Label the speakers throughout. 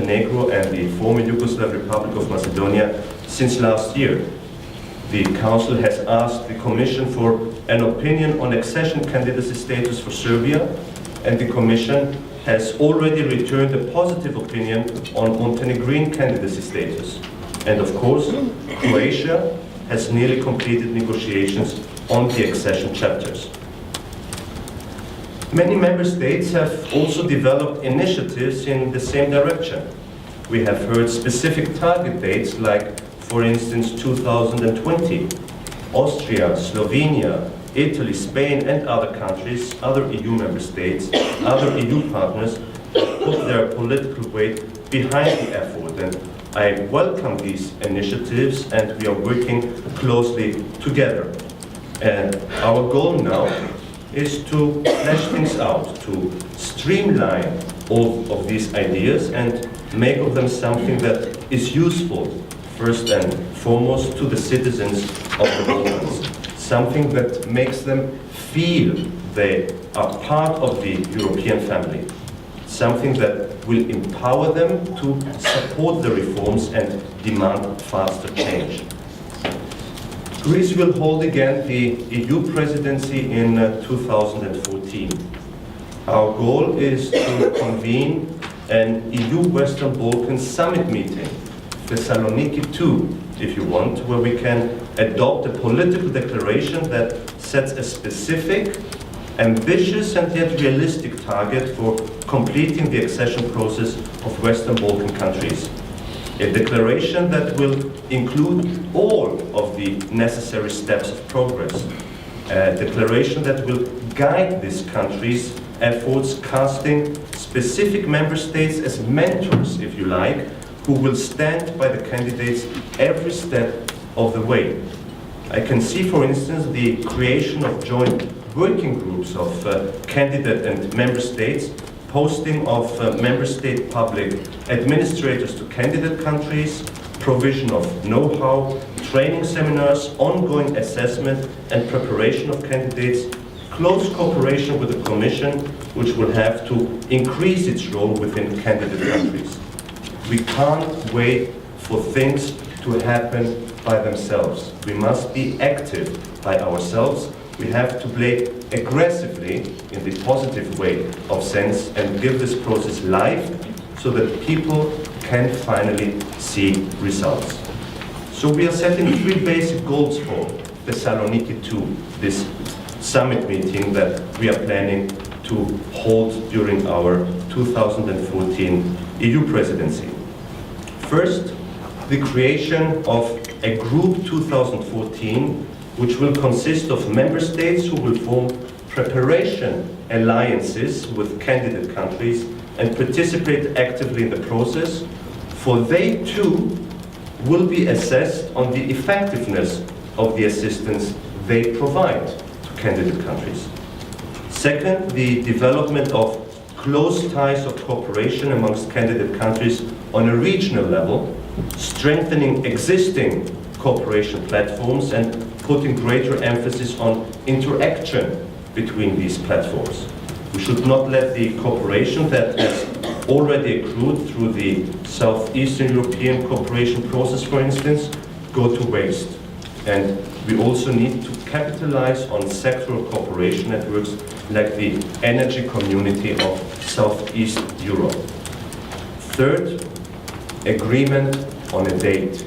Speaker 1: Montenegro and the former Yugoslav Republic of Macedonia since last year. The Council has asked the Commission for an opinion on accession candidacy status for Serbia, and the Commission has already returned a positive opinion on Montenegrin candidacy status. And of course, Croatia has nearly completed negotiations on the accession chapters. Many member states have also developed initiatives in the same direction. We have heard specific target dates like, for instance, 2020. Austria, Slovenia, Italy, Spain and other countries, other EU member states, other EU partners put their political weight behind the effort. And I welcome these initiatives and we are working closely together. And our goal now is to flesh things out, to streamline all of these ideas and make of them something that is useful, first and foremost, to the citizens of the Balkans. Something that makes them feel they are part of the European family. Something that will empower them to support the reforms and demand faster change. Greece will hold again the EU presidency in 2014. Our goal is to convene an EU Western Balkans summit meeting, Thessaloniki II, if you want, where we can adopt a political declaration that sets a specific, ambitious and yet realistic target for completing the accession process of Western Balkan countries. A declaration that will include all of the necessary steps of progress. A declaration that will guide these countries' efforts, casting specific member states as mentors, if you like, who will stand by the candidates every step of the way. I can see, for instance, the creation of joint working groups of candidate and member states, posting of member state public administrators to candidate countries, provision of know-how, training seminars, ongoing assessment and preparation of candidates, close cooperation with the Commission, which will have to increase its role within candidate countries. We can't wait for things to happen by themselves. We must be active by ourselves. We have to play aggressively in the positive way of sense and give this process life so that people can finally see results. So we are setting three basic goals for Thessaloniki II, this summit meeting that we are planning to hold during our 2014 EU presidency. First, the creation of a Group 2014 which will consist of member states who will form preparation alliances with candidate countries and participate actively in the process, for they too will be assessed on the effectiveness of the assistance they provide to candidate countries. Second, the development of close ties of cooperation amongst candidate countries on a regional level, strengthening existing cooperation platforms and putting greater emphasis on interaction between these platforms. We should not let the cooperation that has already accrued through the Southeastern European cooperation process, for instance, go to waste. And we also need to capitalize on sectoral cooperation networks like the Energy Community of Southeast Europe. Third, agreement on a date.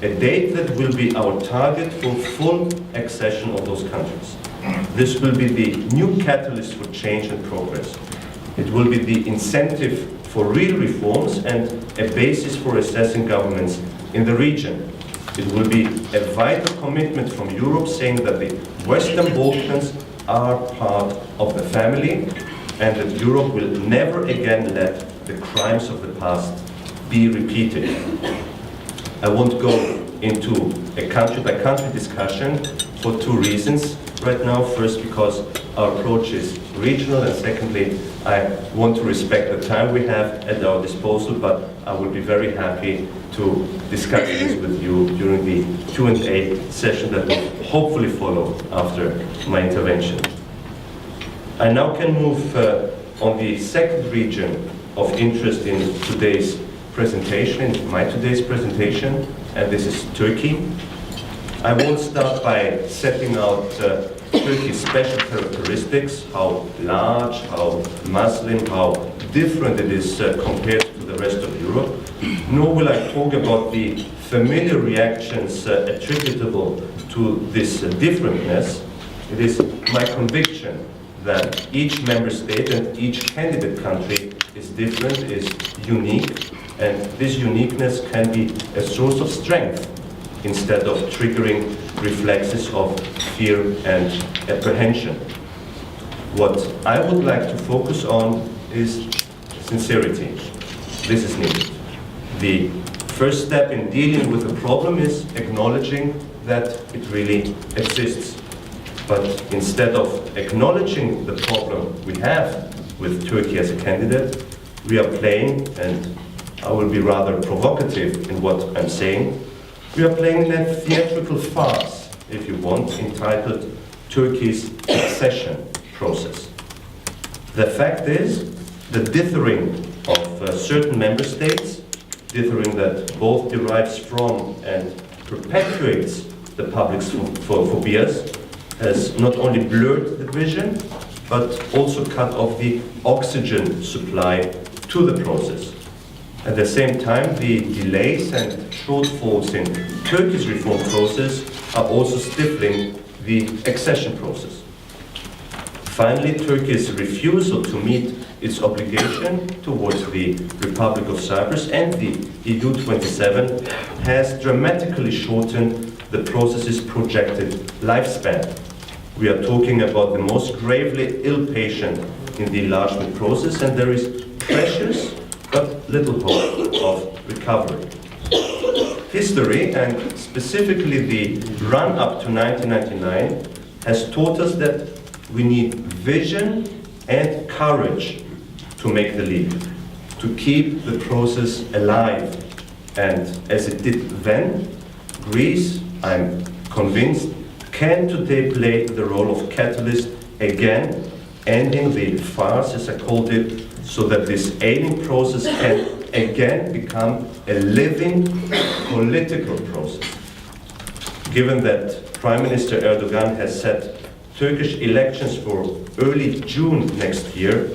Speaker 1: A date that will be our target for full accession of those countries. This will be the new catalyst for change and progress. It will be the incentive for real reforms and a basis for assessing governments in the region. It will be a vital commitment from Europe saying that the Western Balkans are part of the family and that Europe will never again let the crimes of the past be repeated. I won't go into a country-by-country discussion for two reasons right now. First, because our approach is regional, and secondly, I want to respect the time we have at our disposal, but I would be very happy to discuss this with you during the Q&A session that will hopefully follow after my intervention. I now can move on the second region of interest in today's presentation, in my today's presentation, and this is Turkey. I won't start by setting out Turkey's special characteristics, how large, how Muslim, how different it is compared to the rest of Europe, nor will I talk about the familiar reactions attributable to this differentness. It is my conviction that each member state and each candidate country is different, is unique, and this uniqueness can be a source of strength instead of triggering reflexes of fear and apprehension. What I would like to focus on is sincerity. This is needed. The first step in dealing with the problem is acknowledging that it really exists. But instead of acknowledging the problem we have with Turkey as a candidate, we are playing, and I will be rather provocative in what I'm saying, we are playing a theatrical farce, if you want, entitled Turkey's accession process. The fact is, the dithering of certain member states, dithering that both derives from and perpetuates the public's phobias, has not only blurred the vision, but also cut off the oxygen supply to the process. At the same time, the delays and shortfalls in Turkey's reform process are also stifling the accession process. Finally, Turkey's refusal to meet its obligation towards the Republic of Cyprus and the EU27 has dramatically shortened the process's projected lifespan. We are talking about the most gravely ill patient in the enlargement process, and there is precious but little hope of recovery. History, and specifically the run-up to 1999, has taught us that we need vision and courage to make the leap, to keep the process alive. And as it did then, Greece, I'm convinced, can today play the role of catalyst again, ending the farce, as I called it, so that this ailing process can again become a living political process. Given that Prime Minister Erdogan has set Turkish elections for early June next year,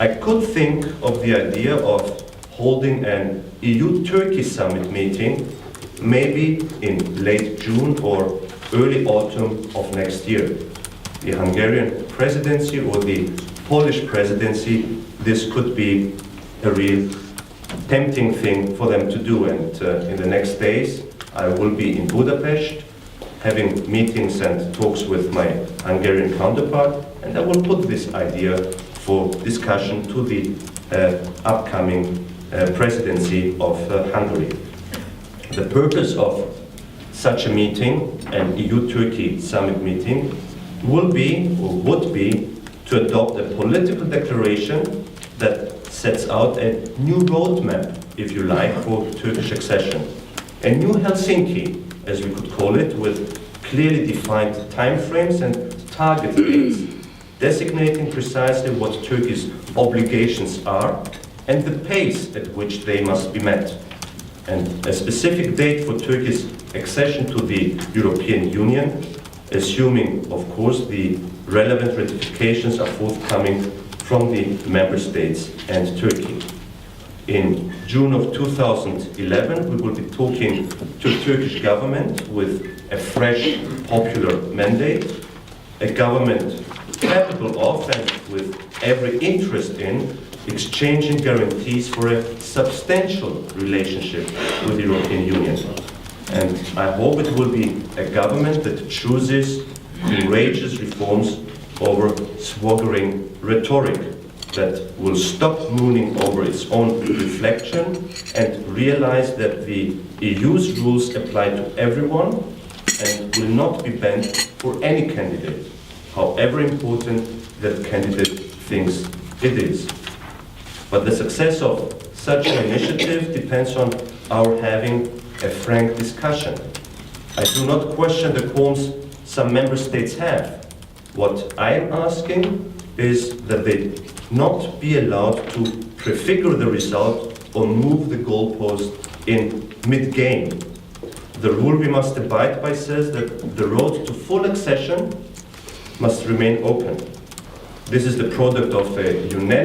Speaker 1: I could think of the idea of holding an EU-Turkey summit meeting maybe in late June or early autumn of next year. The Hungarian presidency or the Polish presidency, this could be a real tempting thing for them to do. And in the next days, I will be in Budapest, having meetings and talks with my Hungarian counterpart, and I will put this idea for discussion to the upcoming presidency of Hungary. The purpose of such a meeting, an EU-Turkey summit meeting, will be, or would be, to adopt a political declaration that sets out a new roadmap, if you like, for Turkish accession. A new Helsinki, as we could call it, with clearly defined timeframes and target dates, designating precisely what Turkey's obligations are and the pace at which they must be met. And a specific date for Turkey's accession to the European Union, assuming, of course, the relevant ratifications are forthcoming from the member states and Turkey. In June of 2011, we will be talking to the Turkish government with a fresh popular mandate, a government capable of and with every interest in exchanging guarantees for a substantial relationship with the European Union. And I hope it will be a government that chooses courageous reforms over swaggering rhetoric, that will stop mooning over its own reflection and realize that the EU's rules apply to everyone and will not be bent for any candidate, however important that candidate thinks it is. But the success of such an initiative depends on our having a frank discussion. I do not question the qualms some member states have. What I am asking is that they not be allowed to prefigure the result or move the goalpost in mid-game. The rule we must abide by says that the road to full accession must remain open. This is the product of a unanimous